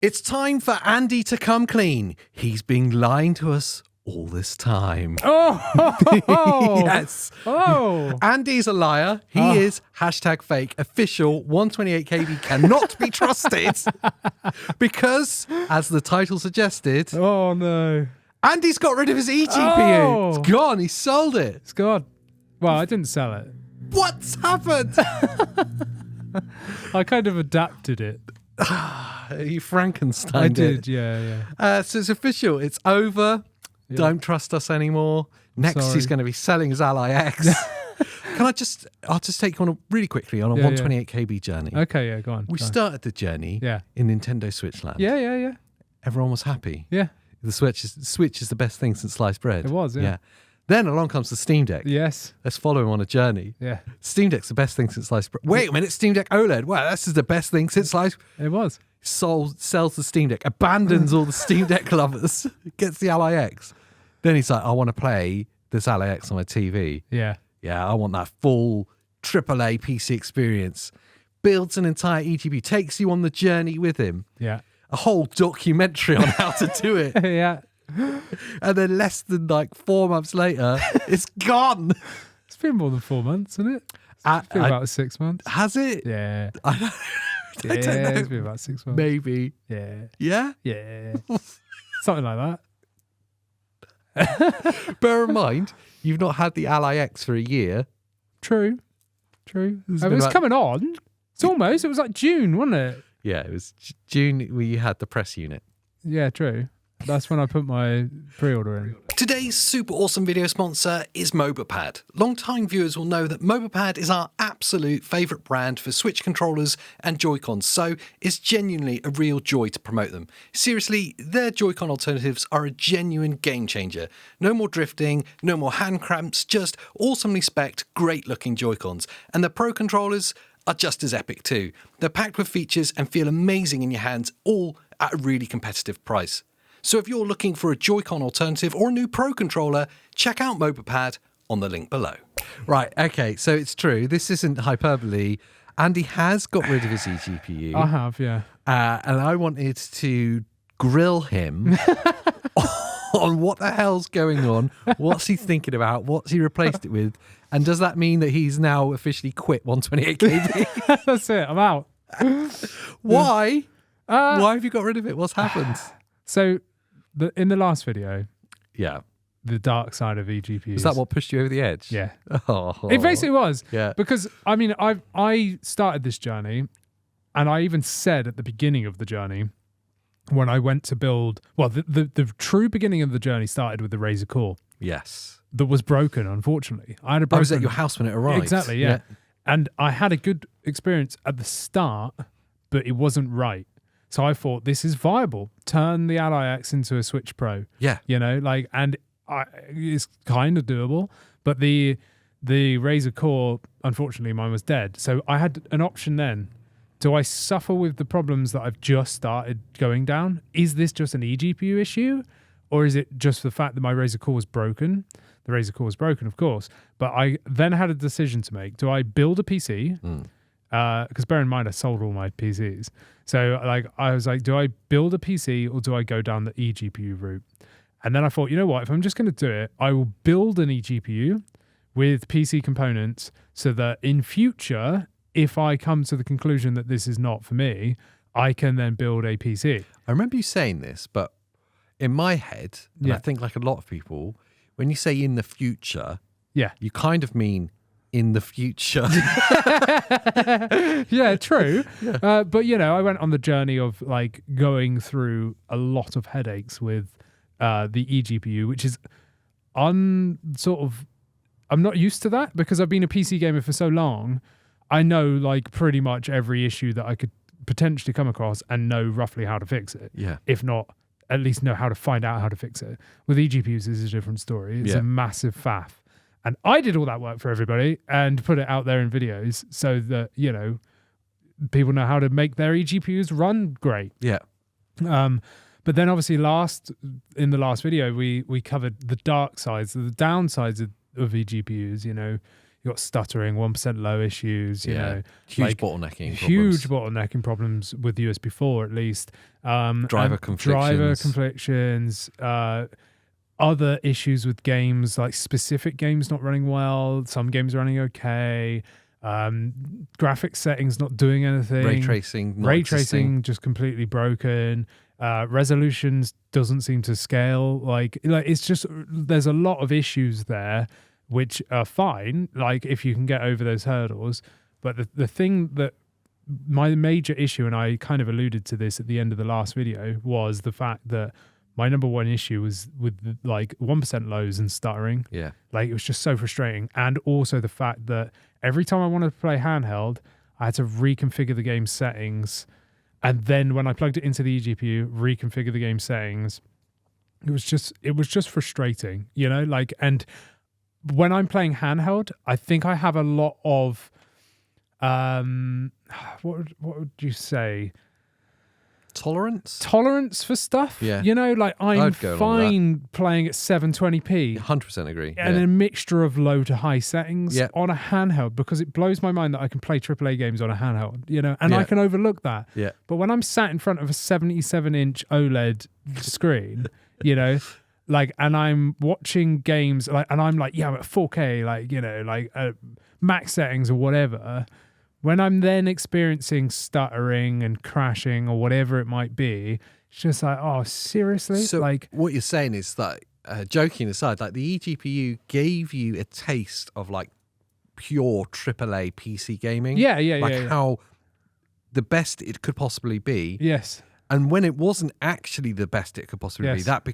It's time for Andy to come clean. He's been lying to us all this time. Oh, yes. Oh, Andy's a liar. He is #fake. Official 128 KB cannot be trusted because, as the title suggested, oh no, Andy's got rid of his eGPU. Oh. It's gone. He sold it. it's gone. Well, I didn't sell it. What's happened? I kind of adapted it. You Frankenstein I did, yeah. So it's official. It's over. Yeah. Don't trust us anymore. Next, Sorry. he's going to be selling his Ally X. I'll just take you on really quickly on a 128 KB journey. Okay, yeah, go on. We go on. started the journey in Nintendo Switch land. Yeah. Everyone was happy. Yeah, The Switch is the best thing since sliced bread. it was, yeah. Then along comes the Steam Deck. Yes, Let's follow him on a journey. yeah, Steam Deck's the best thing since sliced bread. Wait a minute, Steam Deck OLED. Wow, this is the best thing since sliced. it was. Sells the Steam Deck, abandons all the Steam Deck lovers, gets the Ally X. Then he's like, I want to play this Ally X on my TV. Yeah. Yeah, I want that full AAA PC experience. Builds an entire eGPU, takes you on the journey with him. Yeah. A whole documentary on how to do it. Yeah. And then less than 4 months later, it's gone. It's been more than 4 months, isn't it? It's been about 6 months. Has it? Yeah. I don't know. It's been about 6 months. Maybe. Yeah. Yeah? Yeah. Something like that. Bear in mind, you've not had the Ally X for a year. True. It's It been was about- coming on. It was like June, wasn't it? Yeah, it was June where you had the press unit. Yeah, true. That's when I put my pre-order in. Today's super awesome video sponsor is MOBAPAD. Long-time viewers will know that MOBAPAD is our absolute favourite brand for Switch controllers and Joy-Cons, so it's genuinely a real joy to promote them. Seriously, their Joy-Con alternatives are a genuine game changer. No more drifting, no more hand cramps, just awesomely spec'd, great-looking Joy-Cons. And the Pro controllers are just as epic too. They're packed with features and feel amazing in your hands, all at a really competitive price. So if you're looking for a Joy-Con alternative or a new Pro controller, check out MOBAPAD on the link below. Right, okay, so it's true. This isn't hyperbole. Andy has got rid of his eGPU. I have, yeah. And I wanted to grill him on what the hell's going on, what's he thinking about, what's he replaced it with, and does that mean that he's now officially quit 128 KB? That's it. I'm out. Why? Why have you got rid of it? What's happened? So, in the last video, Yeah. the dark side of eGPUs. Is that what pushed you over the edge? Yeah. Oh. It basically was. Yeah. Because, I mean, I started this journey, and I even said at the beginning of the journey, when I went to build, well, the true beginning of the journey started with the Razer Core Yes. that was broken, unfortunately. I had a I broken... was at your house when it arrived. Exactly, yeah. And I had a good experience at the start, but it wasn't right. So I thought, this is viable. Turn the Ally X into a Switch Pro. Yeah. And it's kind of doable. But the Razer Core, unfortunately, mine was dead. So I had an option then. Do I suffer with the problems that I've just started going down? Is this just an eGPU issue? Or is it just the fact that my Razer Core was broken? The Razer Core was broken, of course. But I then had a decision to make. Do I build a PC? Because bear in mind, I sold all my PCs. So I was like, do I build a PC or do I go down the eGPU route? And then I thought, you know what? If I'm just going to do it, I will build an eGPU with PC components so that in future, if I come to the conclusion that this is not for me, I can then build a PC. I remember you saying this, but in my head, and I think like a lot of people, when you say in the future, you kind of mean in the future. Yeah, true. But, I went on the journey of going through a lot of headaches with the eGPU, which is I'm not used to that because I've been a PC gamer for so long. I know pretty much every issue that I could potentially come across and know roughly how to fix it. Yeah. If not, at least know how to find out how to fix it. With eGPUs, this is a different story. It's a massive faff. And I did all that work for everybody and put it out there in videos so that, people know how to make their eGPUs run great. Yeah. But then obviously in the last video, we covered the dark sides, the downsides of eGPUs. you got stuttering, 1% low issues, you know, huge bottlenecking huge problems. bottlenecking problems with USB 4 at least. Driver conflictions, other issues with games, like specific games not running well, some games running okay, graphics settings not doing anything, ray tracing just completely broken, resolutions doesn't seem to scale, like it's just, there's a lot of issues there which are fine, like if you can get over those hurdles. But the thing that my major issue, and I kind of alluded to this at the end of the last video, was the fact that my number one issue was with like 1% lows and stuttering. Yeah. Like it was just so frustrating. And also the fact that every time I wanted to play handheld, I had to reconfigure the game settings. And then when I plugged it into the eGPU, reconfigure the game settings. It was just frustrating, you know, like, and when I'm playing handheld, I think I have a lot of, what would you say? Tolerance for stuff. Yeah. You know, like I'm fine playing at 720p. 100% agree. And a mixture of low to high settings on a handheld, because it blows my mind that I can play AAA games on a handheld, you know, and I can overlook that. Yeah. But when I'm sat in front of a 77-inch OLED screen, you know, like, and I'm watching games, like, and I'm like, yeah, I'm at 4K, like, you know, like max settings or whatever. When I'm then experiencing stuttering and crashing or whatever it might be, it's just like, oh, seriously? So like, what you're saying is that, joking aside, like the eGPU gave you a taste of like pure AAA PC gaming. Yeah. How the best it could possibly be. Yes. And when it wasn't actually the best it could possibly be, that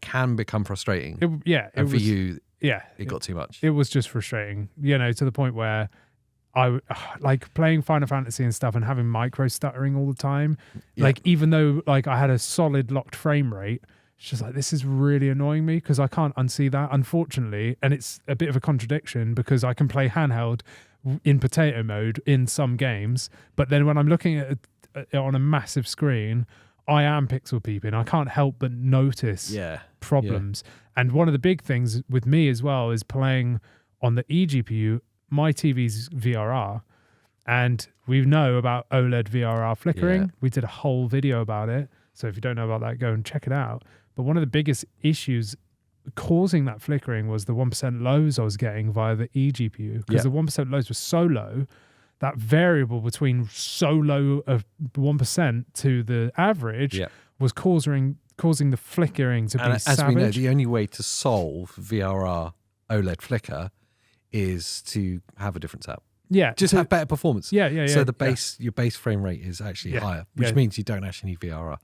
can become frustrating. And for you, it got too much. It was just frustrating, you know, to the point where I like playing Final Fantasy and stuff and having micro stuttering all the time. Like, even though like I had a solid locked frame rate, it's just like, this is really annoying me because I can't unsee that, unfortunately. And it's a bit of a contradiction because I can play handheld in potato mode in some games, but then when I'm looking at it on a massive screen, I am pixel peeping. I can't help but notice problems. And one of the big things with me as well is playing on the eGPU. My TV's VRR, and we know about OLED VRR flickering. We did a whole video about it. So if you don't know about that, go and check it out. But one of the biggest issues causing that flickering was the 1% lows I was getting via the eGPU, because the 1% lows were so low, that variable between so low of 1% to the average was causing the flickering to be savage. As we know, the only way to solve VRR OLED flicker is to have a different setup. Just have better performance. So your base frame rate is actually higher, which means you don't actually need VRR.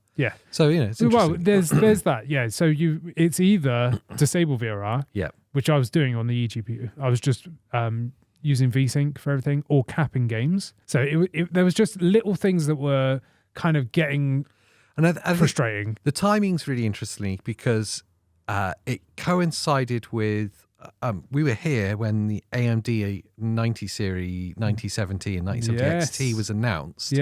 So it's interesting. Well, there's that. So it's either disable VRR, which I was doing on the eGPU. I was just using VSync for everything, or capping games. So there was just little things that were kind of getting frustrating. The timing's really interesting because it coincided with. We were here when the AMD 90 series, 9070 and 9070 XT was announced.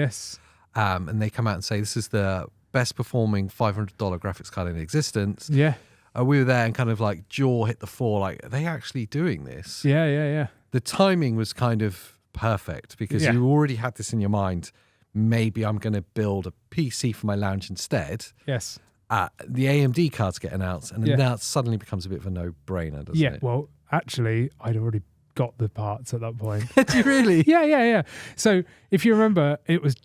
And they come out and say, this is the best performing $500 graphics card in existence. We were there and kind of like jaw hit the floor, like, are they actually doing this? The timing was kind of perfect because you already had this in your mind. Maybe I'm going to build a PC for my lounge instead. The AMD cards get announced, and now it suddenly becomes a bit of a no-brainer, doesn't it? Well, actually, I'd already got the parts at that point. Did you really? Yeah. So if you remember, it was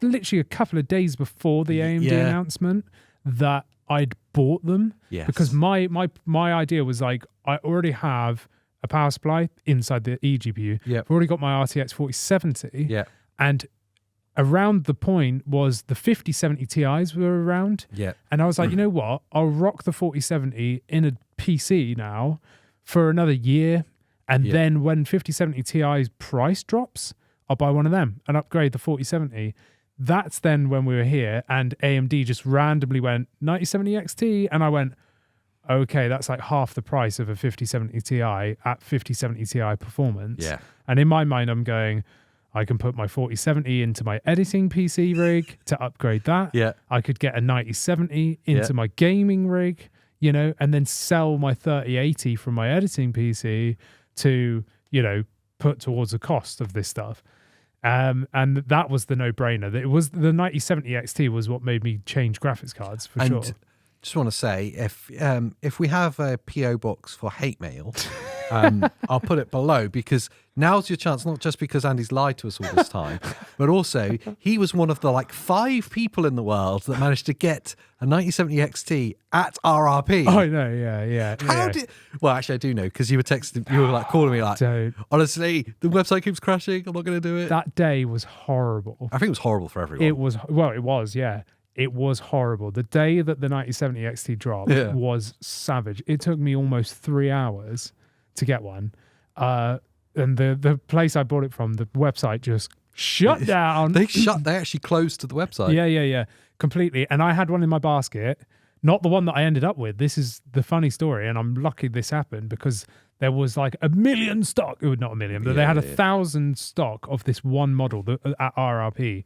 literally a couple of days before the AMD announcement that I'd bought them. Because my idea was like, I already have a power supply inside the eGPU. I've already got my RTX 4070. And around the point was the 5070 Ti's were around. And I was like, you know what? I'll rock the 4070 in a PC now for another year. And then when 5070 Ti's price drops, I'll buy one of them and upgrade the 4070. That's then when we were here and AMD just randomly went 9070 XT. And I went, okay, that's like half the price of a 5070 Ti at 5070 Ti performance. And in my mind, I'm going, I can put my 4070 into my editing PC rig to upgrade that. I could get a 9070 into my gaming rig, you know, and then sell my 3080 from my editing PC to, put towards the cost of this stuff. And that was the no-brainer. It was the 9070 XT was what made me change graphics cards for sure. Just want to say, if we have a PO box for hate mail, I'll put it below, because now's your chance. Not just because Andy's lied to us all this time, but also he was one of the 5 people in the world that managed to get a 9070 XT at RRP. Oh no, yeah. How did? Well, actually, I do know, because you were texting, you were calling me honestly, the website keeps crashing. I'm not going to do it. That day was horrible. I think it was horrible for everyone. It was, yeah. It was horrible. The day that the 9070 XT dropped was savage. It took me almost 3 hours to get one. And the place I bought it from, the website just shut down. They actually closed to the website. Yeah, completely. And I had one in my basket, not the one that I ended up with. This is the funny story, and I'm lucky this happened, because there was 1 million stock. It was not 1 million, but they had 1,000 stock of this one model at RRP.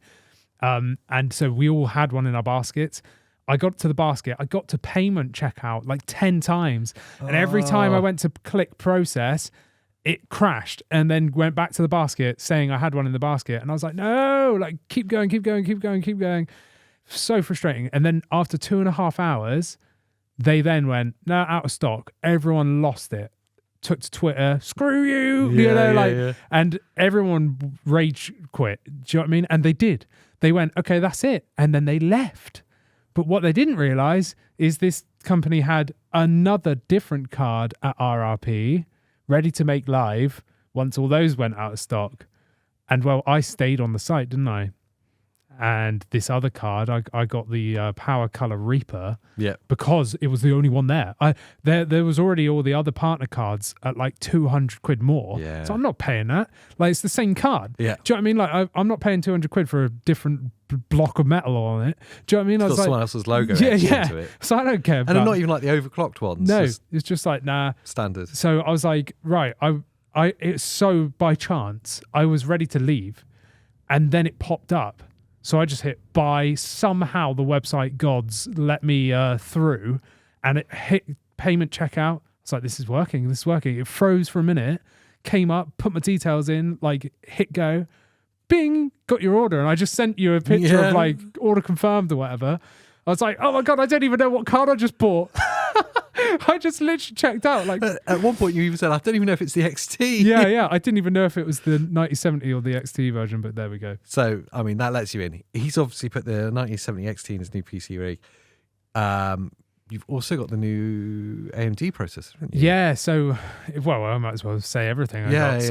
And so we all had one in our baskets. I got to the basket. I got to payment checkout 10 times. And every time I went to click process, it crashed and then went back to the basket saying I had one in the basket. And I was like, no, keep going. So frustrating. And then after 2.5 hours, they then went, no, out of stock. Everyone lost it. Took to Twitter, screw you, and everyone rage quit. Do you know what I mean? And they did. They went, okay, that's it. And then they left. But what they didn't realize is this company had another different card at RRP ready to make live once all those went out of stock. And well, I stayed on the site, didn't I? And this other card, I got the Power Color Reaper because it was the only one there. There was already all the other partner cards at 200 quid more. Yeah. So I'm not paying that. It's the same card. Yeah. Do you know what I mean? I'm not paying 200 quid for a different block of metal on it. Do you know what I mean? It's got someone else's logo into it. So I don't care. And they're not even the overclocked ones. No, it's just nah. Standard. So I was like, right, it's so by chance, I was ready to leave. And then it popped up. So I just hit buy. Somehow the website gods let me through, and it hit payment checkout. It's like, this is working. It froze for a minute, came up, put my details in, hit go, bing, got your order. And I just sent you a picture of order confirmed or whatever. I was like, oh my God, I don't even know what card I just bought. I just literally checked out. At one point you even said, I don't even know if it's the XT. Yeah. I didn't even know if it was the 9070 or the XT version, but there we go. So, I mean, that lets you in. He's obviously put the 9070 XT in his new PC rig. You've also got the new AMD processor, haven't you? Yeah, so, I might as well say everything I got.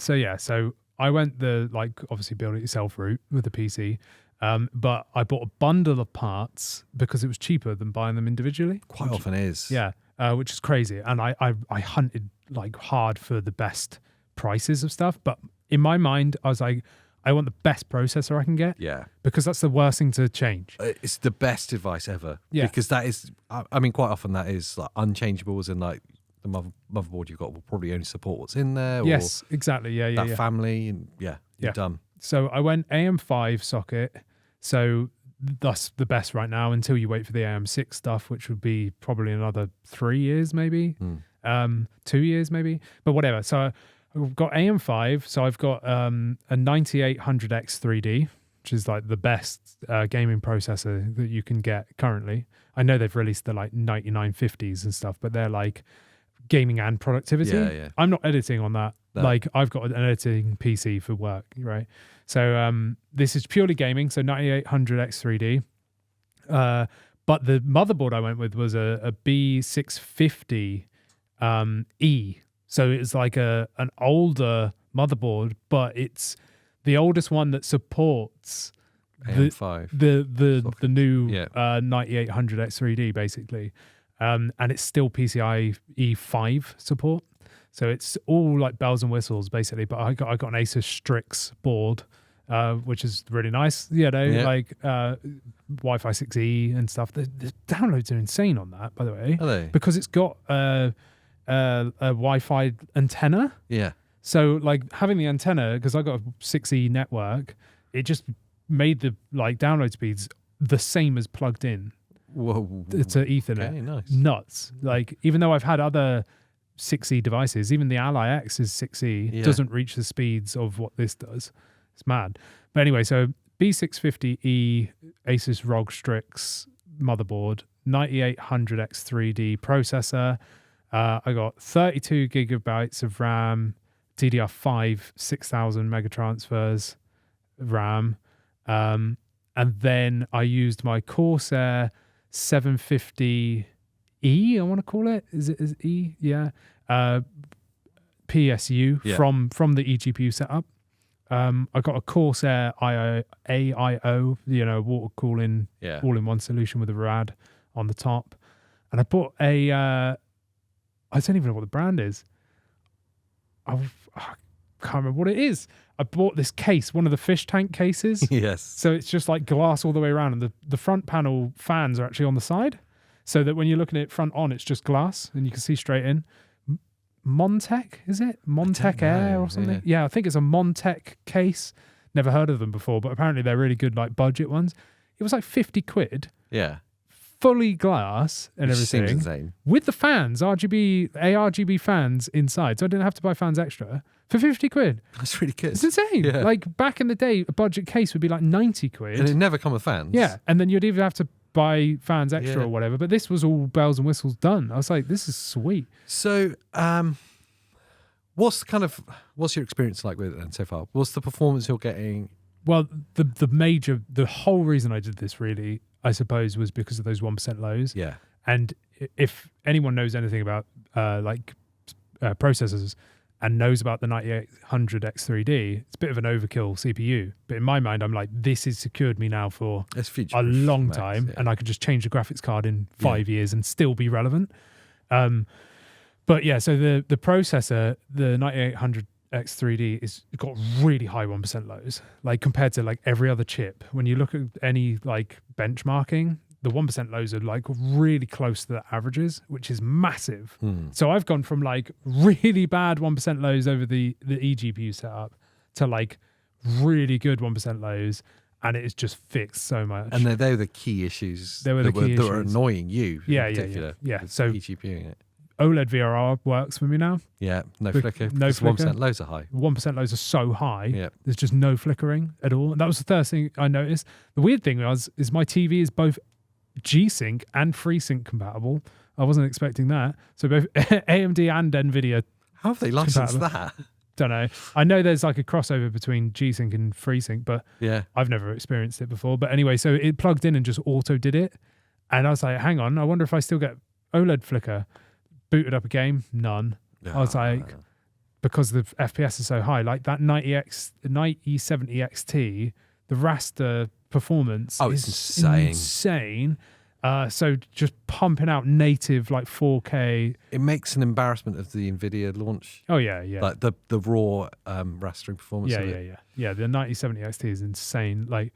Yeah. So I went the, obviously build it yourself route with the PC. But I bought a bundle of parts because it was cheaper than buying them individually. Quite often is. Yeah, which is crazy. And I hunted hard for the best prices of stuff. But in my mind, I was like, I want the best processor I can get. Yeah. Because that's the worst thing to change. It's the best advice ever. Yeah. Because that is, I mean, quite often that is unchangeable, as in the motherboard you've got will probably only support what's in there. Yes, exactly. Yeah. Family, and you're done. So I went AM5 socket. So that's the best right now until you wait for the AM6 stuff, which would be probably another 3 years, maybe 2 years, maybe. But whatever. So I've got AM5. So I've got a 9800X 3D, which is the best gaming processor that you can get currently. I know they've released the 9950s and stuff, but they're gaming and productivity. Yeah. I'm not editing on that. No. I've got an editing PC for work, right? So this is purely gaming, so 9800X 3D. But the motherboard I went with was a B650 E. So it's an older motherboard, but it's the oldest one that supports AM5. the new 9800X 3D, basically. And it's still PCIe 5 support. So it's all bells and whistles, basically. But I got an Asus Strix board, which is really nice. Wi-Fi 6E and stuff. The downloads are insane on that, by the way. Are they? Because it's got a Wi-Fi antenna. Yeah. So having the antenna, because I got a 6E network, it just made the download speeds the same as plugged in. Whoa. To Ethernet. Okay, nice. Nuts. Even though I've had other 6E devices. Even the Ally X is 6E. Yeah. Doesn't reach the speeds of what this does. It's mad. But anyway, so B650E Asus ROG Strix motherboard, 9800X3D processor. I got 32 gigabytes of RAM, DDR5 6000 megatransfers RAM. And then I used my Corsair 750E, I want to call it. Is E? Yeah. PSU from the eGPU setup. I got a Corsair AIO, water cooling all-in-one solution with a rad on the top. And I bought I don't even know what the brand is. I can't remember what it is. I bought this case, one of the fish tank cases. Yes. So it's just like glass all the way around, and the front panel fans are actually on the side, so that when you're looking at it front on, it's just glass and you can see straight in. Montec, is it? Montec Air or something? Yeah, I think it's a Montec case. Never heard of them before, but apparently they're really good, like budget ones. It was like 50 quid. Yeah. Fully glass and everything. Seems insane. With the fans, ARGB fans inside. So I didn't have to buy fans extra for 50 quid. That's really good. It's insane. Yeah. Like back in the day, a budget case would be like 90 quid. And it never come with fans. Yeah. And then you'd either have to buy fans extra Yeah. or whatever. But this was all bells and whistles done. I was like, this is sweet. So, what's your experience like with it then so far? What's the performance you're getting? Well, the whole reason I did this really, I suppose, was because of those 1% lows. Yeah. And if anyone knows anything about processors and knows about the 9800X3D, it's a bit of an overkill CPU. But in my mind, I'm like, this has secured me now for a long time, and I could just change the graphics card in 5 years and still be relevant. But yeah, so the processor, the 9800X3D, is got really high 1% lows, like compared to like every other chip. When you look at any like benchmarking, the 1% lows are like really close to the averages, which is massive. So I've gone from like really bad 1% lows over the eGPU setup to like really good 1% lows, and it is just fixed so much. And they were the key issues. They were the key issues that were annoying you. Yeah. So eGPUing it. OLED VRR works for me now. Yeah, no flicker. No flicker. 1% lows are high. 1% lows are so high. Yeah. There's just no flickering at all. And that was the first thing I noticed. The weird thing is my TV is both G-Sync and FreeSync compatible. I wasn't expecting that. So both AMD and NVIDIA. How have they licensed that? Don't know. I know there's like a crossover between G-Sync and FreeSync, but yeah, I've never experienced it before. But anyway, so it plugged in and just auto did it. And I was like, hang on, I wonder if I still get OLED flicker. Booted up a game, none. I was like, because the FPS is so high, like that 9070 XT, the raster performance is insane. So just pumping out native like 4K. It makes an embarrassment of the NVIDIA launch. Oh yeah. Like the raw rastering performance. Yeah. The 9070 XT is insane. Like.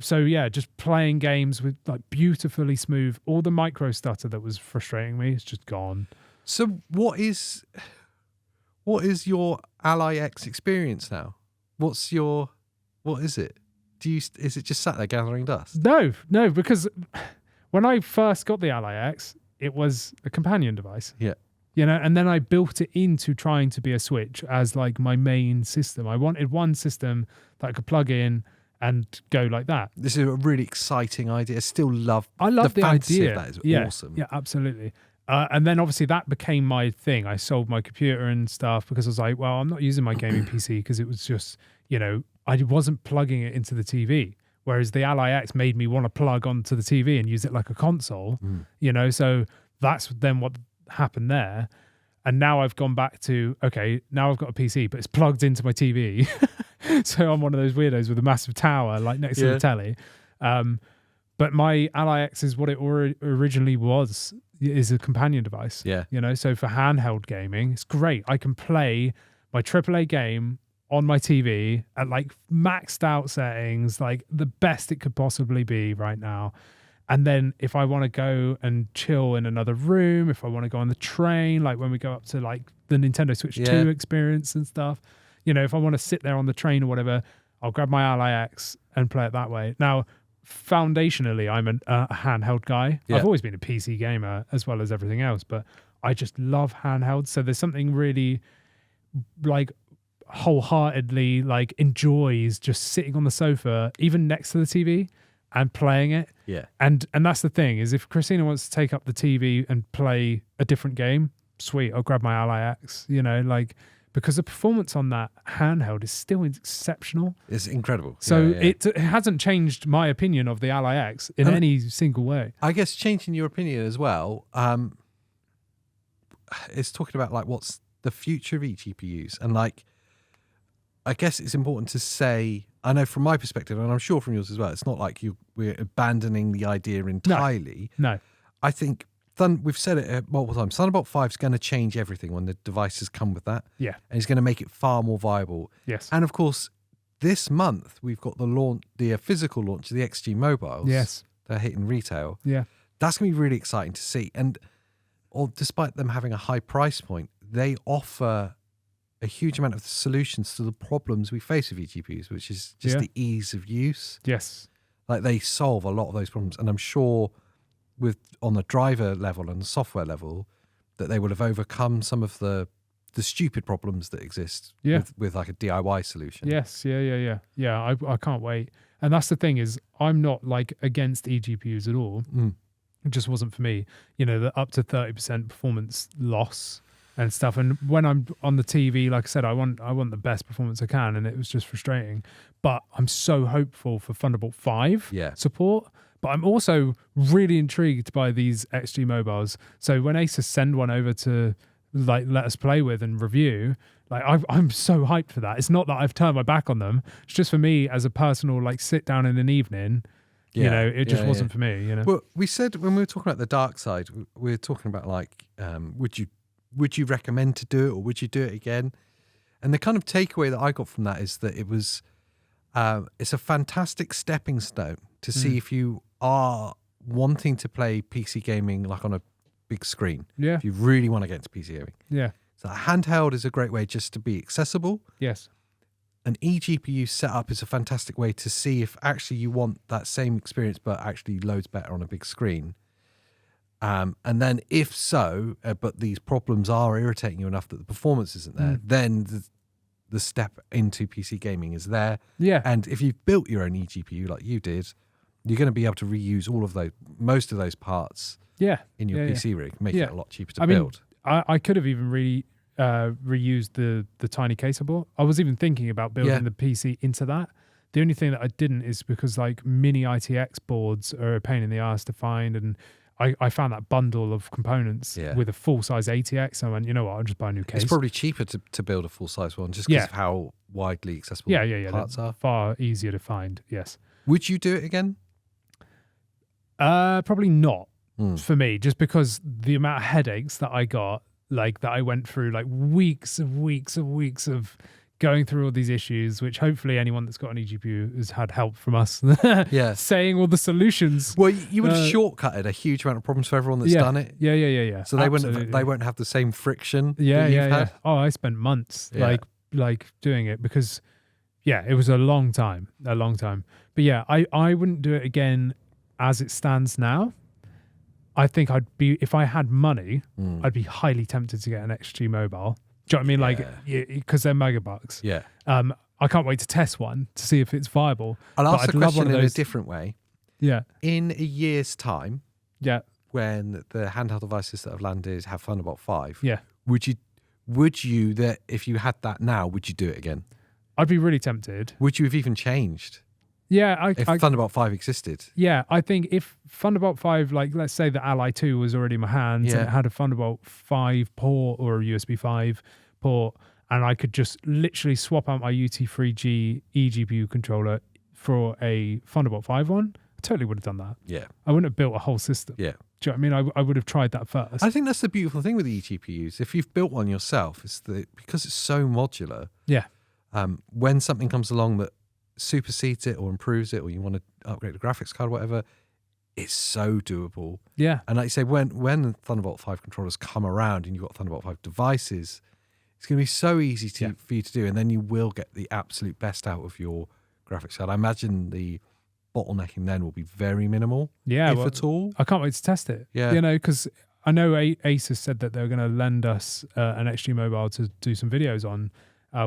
So yeah, just playing games with like beautifully smooth. All the micro stutter that was frustrating me is just gone. So what is your Ally X experience now? What is it? Is it just sat there gathering dust? No, because when I first got the Ally X, it was a companion device. Yeah. And then I built it into trying to be a Switch as like my main system. I wanted one system that I could plug in and go like that. This is a really exciting idea. I love the fantasy idea. Of that is awesome. Yeah, absolutely. And then obviously that became my thing. I sold my computer and stuff because I was like, well, I'm not using my gaming PC because it was just, I wasn't plugging it into the TV. Whereas the Ally X made me want to plug onto the TV and use it like a console, so that's then what happened there. And now I've gone back to, okay, now I've got a PC, but it's plugged into my TV. So I'm one of those weirdos with a massive tower like next to the telly. But my Ally X is what it originally was, is a companion device. Yeah. So for handheld gaming, it's great. I can play my AAA game on my TV at like maxed out settings, like the best it could possibly be right now. And then if I want to go and chill in another room, if I want to go on the train, like when we go up to like the Nintendo Switch 2 experience and stuff, if I want to sit there on the train or whatever, I'll grab my Ally X and play it that way. Now, foundationally, I'm a handheld guy. Yeah. I've always been a PC gamer as well as everything else, but I just love handhelds. So there's something really like wholeheartedly like enjoys just sitting on the sofa, even next to the TV, and playing it. Yeah. And that's the thing, is if Christina wants to take up the TV and play a different game, sweet, I'll grab my Ally X, you know, like, because the performance on that handheld is still exceptional. It's incredible. So it hasn't changed my opinion of the Ally X in any single way. I guess changing your opinion as well, it's talking about like what's the future of eGPUs. And like, I guess it's important to say, I know from my perspective, and I'm sure from yours as well, it's not like we're abandoning the idea entirely. No. I think we've said it multiple times. Thunderbolt 5 is going to change everything when the devices come with that. Yeah. And it's going to make it far more viable. Yes. And of course, this month we've got the physical launch of the XG mobiles. Yes. They're hitting retail. Yeah. That's going to be really exciting to see. And despite them having a high price point, they offer a huge amount of solutions to the problems we face with eGPUs, which is just the ease of use. Yes. Like they solve a lot of those problems. And I'm sure on the driver level and the software level that they will have overcome some of the stupid problems that exist with like a DIY solution. Yes. Yeah. I can't wait. And that's the thing, is I'm not like against eGPUs at all. It just wasn't for me. You know, the up to 30% performance loss and stuff. And when I'm on the TV, like I said, I want the best performance I can, and it was just frustrating. But I'm so hopeful for Thunderbolt 5 support. But I'm also really intrigued by these XG mobiles. So when Asus send one over to like let us play with and review, like I'm so hyped for that. It's not that I've turned my back on them. It's just for me as a personal like sit down in an evening. You know, it just wasn't for me. You know. Well, we said when we were talking about the dark side, we were talking about like, would you recommend to do it, or would you do it again? And the kind of takeaway that I got from that is that it was, it's a fantastic stepping stone to see if you are wanting to play PC gaming like on a big screen. Yeah. If you really want to get into PC gaming. Yeah. So a handheld is a great way just to be accessible. Yes. An eGPU setup is a fantastic way to see if actually you want that same experience, but actually loads better on a big screen. And then if so, but these problems are irritating you enough that the performance isn't there, then the step into PC gaming is there. Yeah. And if you've built your own eGPU like you did, you're going to be able to reuse most of those parts in your PC rig, making it a lot cheaper to build. I could have even reused the tiny case I bought. I was even thinking about building the PC into that. The only thing that I didn't is because like mini ITX boards are a pain in the ass to find, and I found that bundle of components with a full-size ATX. I went, you know what, I'll just buy a new case. It's probably cheaper to build a full-size one just because of how widely accessible parts are. Far easier to find, yes. Would you do it again? Probably not for me, just because the amount of headaches that I got, like that I went through, like weeks of going through all these issues, which hopefully anyone that's got an eGPU has had help from us saying all the solutions. Well, you would have shortcutted a huge amount of problems for everyone that's done it. Yeah. So they won't have the same friction. Yeah. Oh, I spent months like doing it because it was a long time. But yeah, I wouldn't do it again as it stands now. I think if I had money, I'd be highly tempted to get an XG mobile. Do you know what I mean? Like, because they're megabucks. Yeah. I can't wait to test one to see if it's viable. I'll ask the question in a different way. Yeah. In a year's time, when the handheld devices that have landed have Thunderbolt 5, would you that if you had that now, would you do it again? I'd be really tempted. Would you have even changed? Yeah, if Thunderbolt 5 existed. Yeah, I think if Thunderbolt 5, like let's say the Ally 2 was already in my hands and it had a Thunderbolt 5 port or a USB 5 port, and I could just literally swap out my UT3G eGPU controller for a Thunderbolt 5 one, I totally would have done that. Yeah. I wouldn't have built a whole system. Yeah. Do you know what I mean? I would have tried that first. I think that's the beautiful thing with eGPUs. If you've built one yourself, is that because it's so modular. Yeah. When something comes along that supersedes it or improves it, or you want to upgrade the graphics card or whatever, it's so doable. Yeah. And like you say, when Thunderbolt 5 controllers come around and you've got Thunderbolt 5 devices, it's going to be so easy for you to do, and then you will get the absolute best out of your graphics card. I imagine the bottlenecking then will be very minimal, if at all. I can't wait to test it. Yeah. You know, because I know Asus said that they're going to lend us an XG Mobile to do some videos on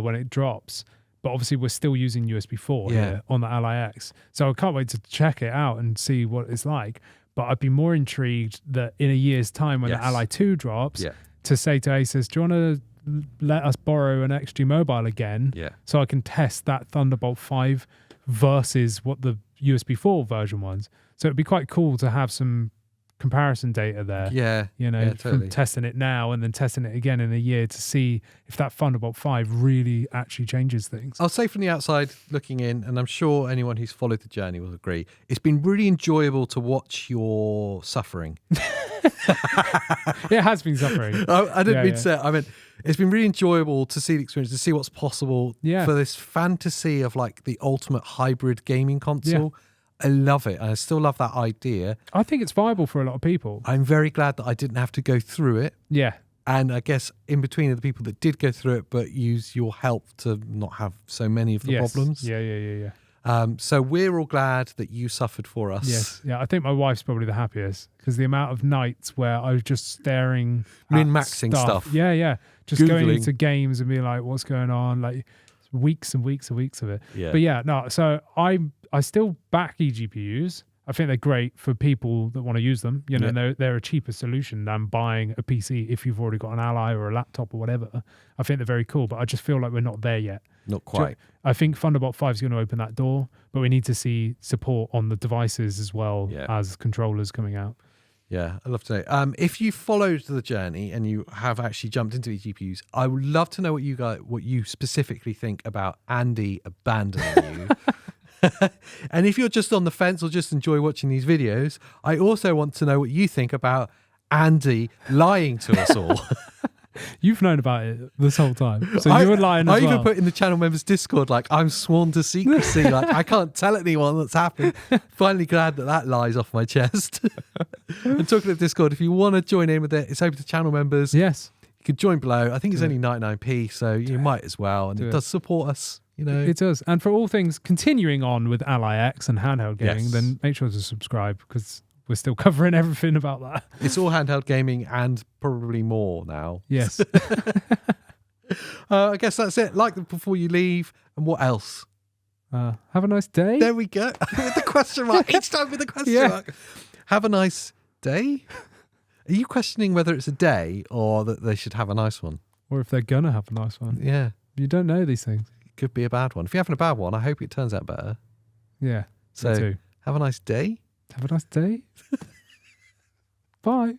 when it drops. But obviously, we're still using USB 4 here on the Ally X. So I can't wait to check it out and see what it's like. But I'd be more intrigued that in a year's time when the Ally 2 drops, to say to Asus, do you want to let us borrow an XG Mobile again so I can test that Thunderbolt 5 versus what the USB 4 version was? So it'd be quite cool to have some comparison data there. Totally. From testing it now and then testing it again in a year to see if that Thunderbolt 5 really actually changes things. I'll say from the outside looking in, and I'm sure anyone who's followed the journey will agree, it's been really enjoyable to watch your suffering. It has been suffering. I didn't mean to say it. I mean, it's been really enjoyable to see the experience, to see what's possible for this fantasy of like the ultimate hybrid gaming console. I love it. I still love that idea. I think it's viable for a lot of people. I'm very glad that I didn't have to go through it. Yeah. And I guess in between of the people that did go through it, but use your help to not have so many of the problems. So we're all glad that you suffered for us. Yes. Yeah. I think my wife's probably the happiest because the amount of nights where I was just staring min-maxing stuff. Yeah. Just Googling. going into games and being like, what's going on? Like weeks and weeks and weeks of it. Yeah. But so I still back eGPUs. I think they're great for people that want to use them. You know, and they're a cheaper solution than buying a PC if you've already got an Ally or a laptop or whatever. I think they're very cool, but I just feel like we're not there yet. Not quite. I think Thunderbolt 5 is going to open that door, but we need to see support on the devices as well as controllers coming out. Yeah, I'd love to know. If you followed the journey and you have actually jumped into eGPUs, I would love to know what you specifically think about Andy abandoning you. And if you're just on the fence or just enjoy watching these videos, I also want to know what you think about Andy lying to us all. You've known about it this whole time, so you were lying as well. I even put in the channel members Discord, like, I'm sworn to secrecy, like I can't tell anyone that's happened. Finally glad that lies off my chest. And talking of Discord, if you want to join in with it, it's open to channel members. Yes. You can join below. I think it's only 99p, so you might as well. And it does support us. You know, it does. And for all things continuing on with Ally X and handheld gaming, then make sure to subscribe because we're still covering everything about that. It's all handheld gaming and probably more now. Yes. I guess that's it. Like them before you leave. And what else? Have a nice day. There we go. With the question mark. Each time with the question mark. Have a nice day. Are you questioning whether it's a day or that they should have a nice one? Or if they're going to have a nice one. Yeah. You don't know these things. Could be a bad one. If you're having a bad one, I hope it turns out better. Yeah. So have a nice day. Have a nice day. Bye.